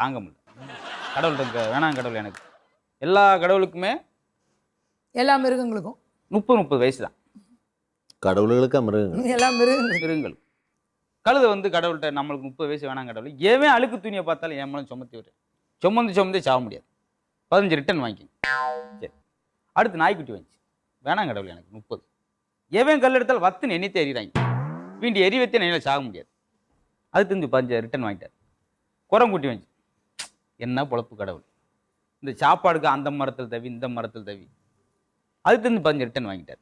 தாங்க முடியல. கடவுள்கிட்ட வேணாம் கடவுள் எனக்கு. எல்லா கடவுளுக்குமே எல்லா மிருகங்களுக்கும் 30 வயசு தான். கடவுள்களுக்கா மிருகங்கள்? எல்லா மிருகங்களுக்கும். மிருகங்கள். கழுதை வந்து கடவுள்கிட்ட நம்மளுக்கு 30 வயசு வேணாம் கடவுள். ஏன் அழுக்கு துணியை பார்த்தாலும் என் மேலே சுமத்தி விடுறேன். சுமந்து சாக முடியாது. 15 ரிட்டர்ன் வாங்கிக்கங்க. சரி. அடுத்து நாய்க்குட்டி வந்துச்சு. வேணாம் கடவுள் எனக்கு 30. எவன் கல் எடுத்தாலும் வத்துன்னு எண்ணித்தே எறிகிறாங்க. வீண்டி எரி வைத்தே என்னால் சாக முடியாது. அது தெரிஞ்சு 15 ரிட்டர்ன் வாங்கிட்டார். குரங்குட்டி வந்துச்சு. என்ன பொழப்பு கடவுள். இந்த சாப்பாடுக்கு அந்த மரத்தில் தவி இந்த மரத்தில் தவி. அது தெரிஞ்சு 15 ரிட்டர்ன் வாங்கிட்டார்.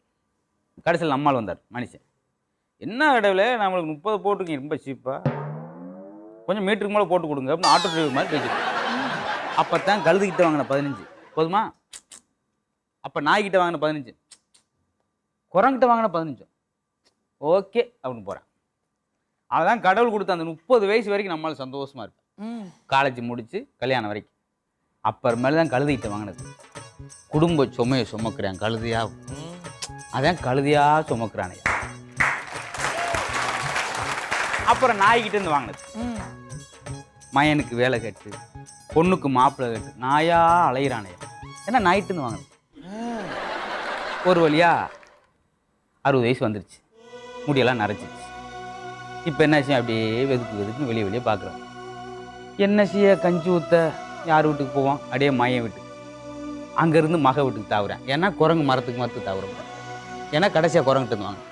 கடைசியில் நம்மால் வந்தார் மனுஷன். என்ன கடவுளே நம்மளுக்கு 30 போட்டுருக்கீங்க ரொம்ப சீப்பாக, கொஞ்சம் மீட்டருக்கு மேலே போட்டு கொடுங்க அப்படின்னு ஆட்டோ டிரைவர் மாதிரி பேசிட்டு. அப்போ தான் கழுதுகிட்ட வாங்கின 15 போதுமா? அப்போ நாய்கிட்ட வாங்கின 15, குரங்கிட்ட வாங்கின 15 ஓகே அப்படின்னு போகிறேன். அதான் கடவுள் கொடுத்த அந்த 30 வயசு வரைக்கும் நம்மளால சந்தோஷமாக இருப்பேன். காலேஜ் முடித்து கல்யாணம் வரைக்கும். அப்புறமேல தான் கழுதுகிட்ட வாங்கினது. குடும்ப சுமையை சுமக்கிறேன் கழுதையா, அதான் கழுதையா சுமக்கிறானே. அப்புறம் நாய்கிட்டேருந்து வாங்கினது. மயனுக்கு வேலை கேட்டு, பொண்ணுக்கு மாப்பிள்ளை கேட்டு, நாயா அலையிறானே. ஏன்னா நாய்கிட்டேருந்து வாங்கினது. ஒரு வழியா 60 வயசு வந்துருச்சு. முடியெல்லாம் நரைச்சிச்சு. இப்போ என்ன செய்ய அப்படியே வெதுக்குன்னு வெளியே பார்க்குறேன். என்ன செய்ய கஞ்சி ஊற்ற யார் வீட்டுக்கு போவோம்? அப்படியே மயம் வீட்டுக்கு. அங்கேருந்து மக வீட்டுக்கு தாவுறேன். ஏன்னா குரங்கு மரத்துக்கு தாவுறேன். ஏன்னா கடைசியாக குரங்கிட்டு வாங்க.